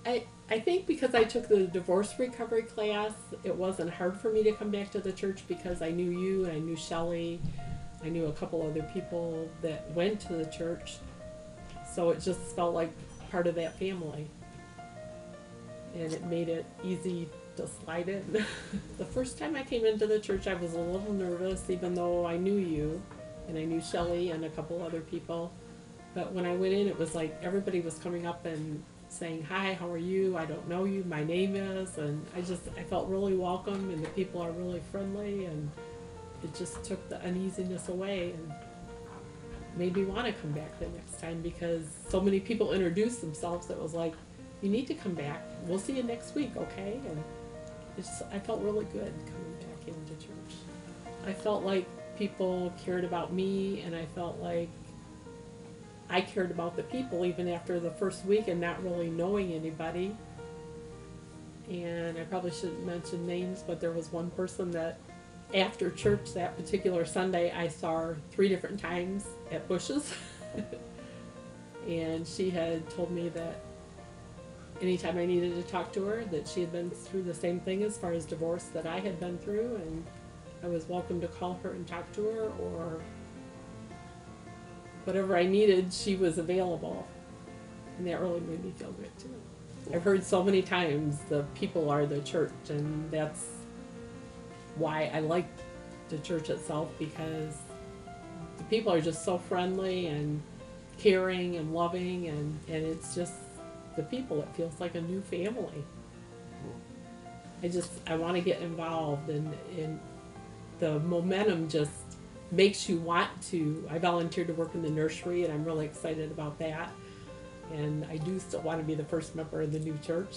I think because I took the divorce recovery class, it wasn't hard for me to come back to the church because I knew you and I knew Shelley. I knew a couple other people that went to the church. So it just felt like part of that family. And it made it easy to slide in. The first time I came into the church, I was a little nervous, even though I knew you and I knew Shelley and a couple other people. But when I went in, it was like everybody was coming up and saying, "Hi, how are you? I don't know you. My name is," and I felt really welcome, and the people are really friendly, and it just took the uneasiness away and made me want to come back the next time because so many people introduced themselves. It was like, "You need to come back. We'll see you next week, okay?" And I felt really good coming back into church. I felt like people cared about me, and I felt like I cared about the people even after the first week and not really knowing anybody. And I probably shouldn't mention names, but there was one person that after church that particular Sunday I saw her 3 different times at Bush's. And she had told me that anytime I needed to talk to her, that she had been through the same thing as far as divorce that I had been through, and I was welcome to call her and talk to her, or whatever I needed, she was available. And that really made me feel good too. I've heard so many times the people are the church, and that's why I like the church itself, because the people are just so friendly and caring and loving, and it's just the people. It feels like a new family. I want to get involved, and the momentum just makes you want to. I volunteered to work in the nursery, and I'm really excited about that. And I do still want to be the first member of the new church.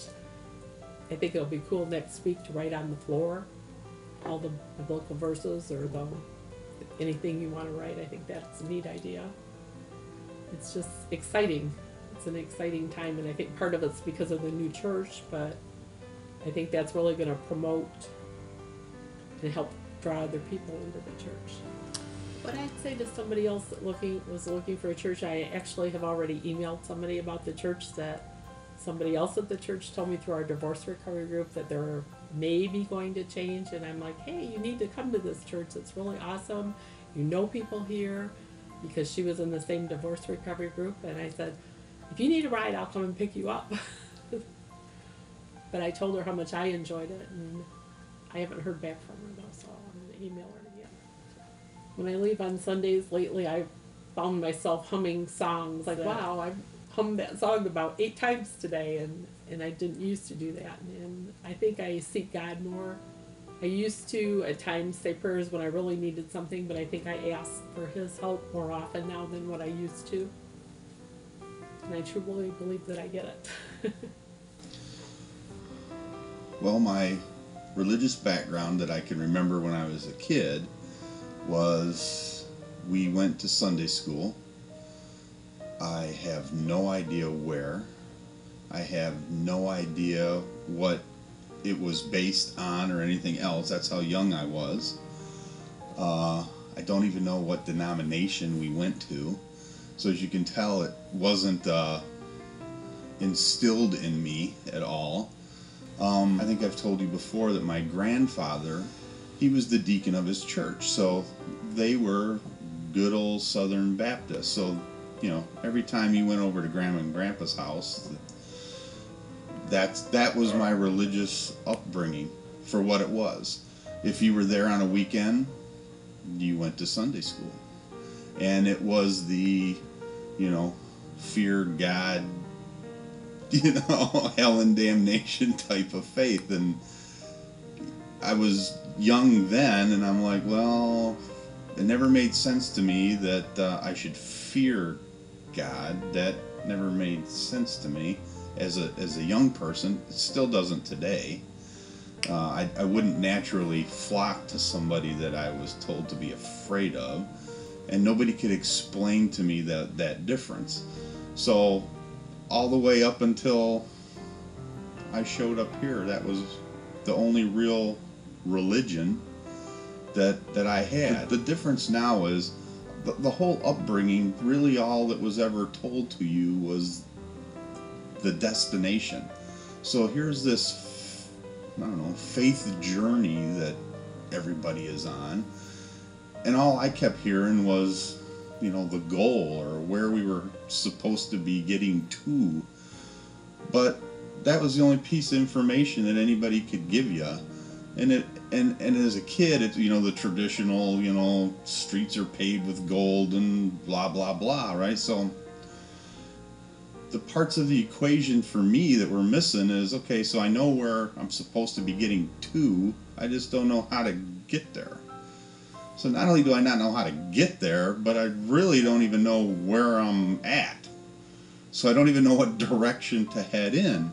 I think it'll be cool next week to write on the floor all the biblical verses or anything you want to write. I think that's a neat idea. It's just exciting. It's an exciting time, and I think part of it's because of the new church, but I think that's really going to promote and help draw other people into the church. What I'd say to somebody else that was looking for a church, I actually have already emailed somebody about the church, that somebody else at the church told me through our divorce recovery group that they're maybe going to change, and I'm like, "Hey, you need to come to this church. It's really awesome. You know people here," because she was in the same divorce recovery group, and I said, "If you need a ride, I'll come and pick you up." But I told her how much I enjoyed it, and I haven't heard back from her though, so I'm going to email her again. When I leave on Sundays lately, I found myself humming songs. Like, wow, I've hummed that song about 8 times today, and I didn't used to do that. And I think I seek God more. I used to at times say prayers when I really needed something, but I think I ask for His help more often now than what I used to. And I truly believe that I get it. Well, my religious background that I can remember when I was a kid was we went to Sunday school. I have no idea where. I have no idea what it was based on or anything else. That's how young I was. I don't even know what denomination we went to. So as you can tell, it wasn't instilled in me at all. I think I've told you before that my grandfather, he was the deacon of his church. So they were good old Southern Baptists. So, you know, every time you went over to Grandma and Grandpa's house, that was my religious upbringing for what it was. If you were there on a weekend, you went to Sunday school. And it was the, you know, fear God, you know, hell and damnation type of faith. And I was young then, and I'm like, well, it never made sense to me that I should fear God. That never made sense to me as a young person. It still doesn't today. I wouldn't naturally flock to somebody that I was told to be afraid of, and nobody could explain to me that difference. So all the way up until I showed up here, that was the only real religion that I had. The difference now is the whole upbringing, really all that was ever told to you was the destination. So here's this, I don't know, faith journey that everybody is on. And all I kept hearing was, the goal or where we were supposed to be getting to. But that was the only piece of information that anybody could give you. And as a kid, it's, the traditional, streets are paved with gold and blah, blah, blah, right? So the parts of the equation for me that were missing is, okay, so I know where I'm supposed to be getting to, I just don't know how to get there. So not only do I not know how to get there, but I really don't even know where I'm at. So I don't even know what direction to head in.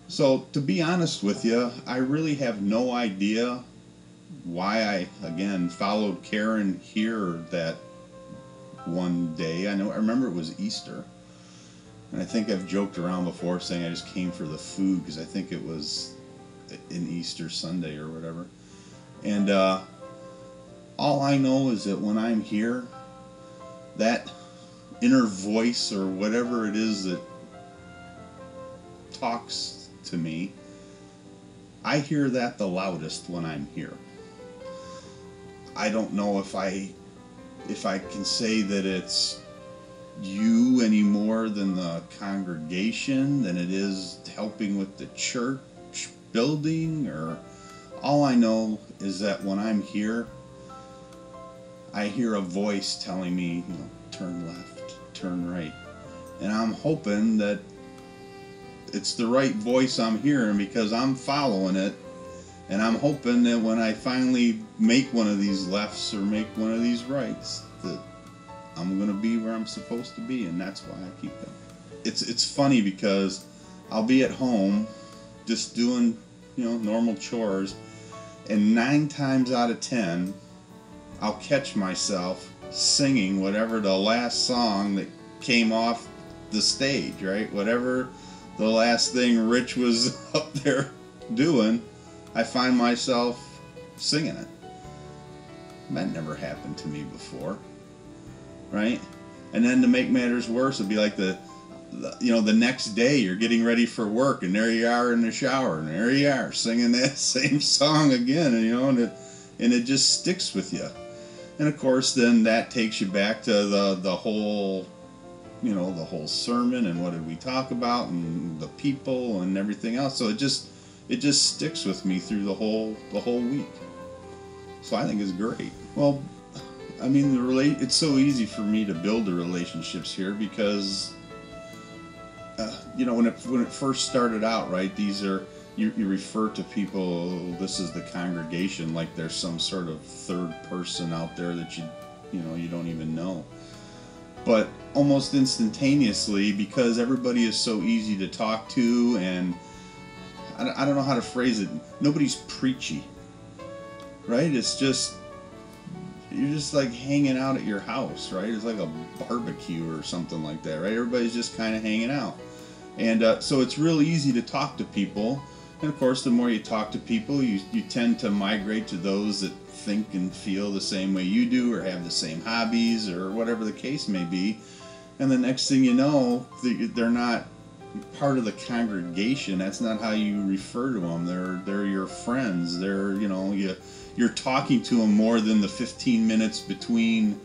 So to be honest with you, I really have no idea why I, again, followed Karen here that one day. I remember it was Easter. And I think I've joked around before saying I just came for the food because I think it was in Easter Sunday or whatever. And all I know is that when I'm here, that inner voice or whatever it is that talks to me, I hear that the loudest when I'm here. I don't know if I can say that it's you any more than the congregation, than it is helping with the church building, or all I know is that when I'm here, I hear a voice telling me, turn left, turn right. And I'm hoping that it's the right voice I'm hearing because I'm following it. And I'm hoping that when I finally make one of these lefts or make one of these rights, that I'm going to be where I'm supposed to be. And that's why I keep going. It's funny because I'll be at home just doing, normal chores. And 9 times out of 10, I'll catch myself singing whatever the last song that came off the stage, right? Whatever the last thing Rich was up there doing, I find myself singing it. That never happened to me before, right? And then to make matters worse, it'd be like the next day you're getting ready for work, and there you are in the shower, and there you are singing that same song again, and it just sticks with you. And of course, then that takes you back to the whole, the whole sermon and what did we talk about and the people and everything else. So it just sticks with me through the whole week. So I think it's great. Well, I mean, it's so easy for me to build the relationships here because, when it first started out, right? These are. You refer to people, this is the congregation, like there's some sort of third person out there that you don't even know. But almost instantaneously, because everybody is so easy to talk to, and I don't know how to phrase it, nobody's preachy, right? It's just, you're just like hanging out at your house, right? It's like a barbecue or something like that, right? Everybody's just kind of hanging out. And so it's real easy to talk to people. And of course, the more you talk to people, you tend to migrate to those that think and feel the same way you do, or have the same hobbies, or whatever the case may be. And the next thing you know, they're not part of the congregation. That's not how you refer to them. They're your friends. You're talking to them more than the 15 minutes between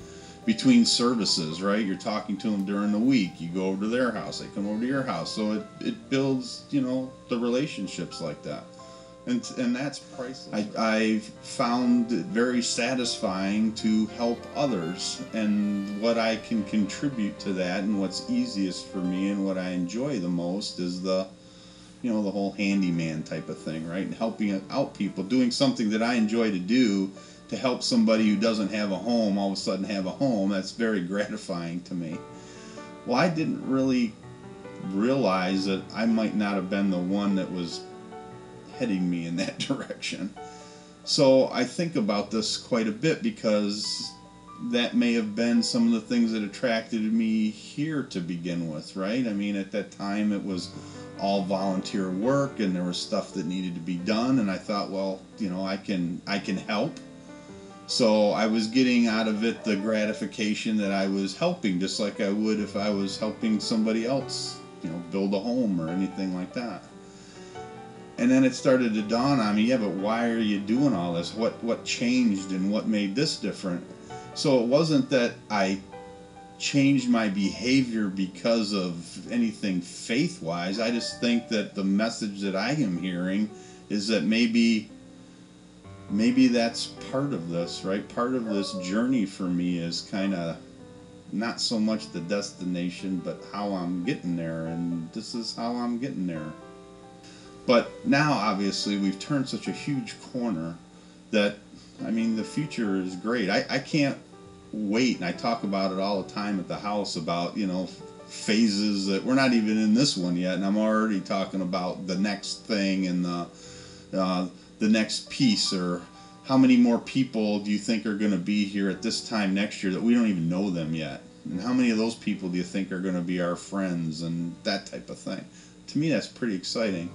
services, right? You're talking to them during the week. You go over to their house, they come over to your house. So it builds, the relationships like that. And that's priceless. I've found it very satisfying to help others, and what I can contribute to that, and what's easiest for me and what I enjoy the most is the whole handyman type of thing, right? And helping out people, doing something that I enjoy to do, to help somebody who doesn't have a home all of a sudden have a home. That's very gratifying to me. Well, I didn't really realize that I might not have been the one that was heading me in that direction. So I think about this quite a bit because that may have been some of the things that attracted me here to begin with, right? I mean, at that time it was all volunteer work and there was stuff that needed to be done, and I thought, well, I can help. So I was getting out of it the gratification that I was helping, just like I would if I was helping somebody else, build a home or anything like that. And then it started to dawn on me, yeah, but why are you doing all this? What changed and what made this different? So it wasn't that I changed my behavior because of anything faith-wise. I just think that the message that I am hearing is that maybe that's part of this, right? Part of this journey for me is kind of not so much the destination, but how I'm getting there, and this is how I'm getting there. But now, obviously, we've turned such a huge corner that, I mean, the future is great. I can't wait, and I talk about it all the time at the house about, phases that we're not even in this one yet, and I'm already talking about the next thing and the next piece, or how many more people do you think are going to be here at this time next year that we don't even know them yet? And how many of those people do you think are going to be our friends, and that type of thing? To me, that's pretty exciting.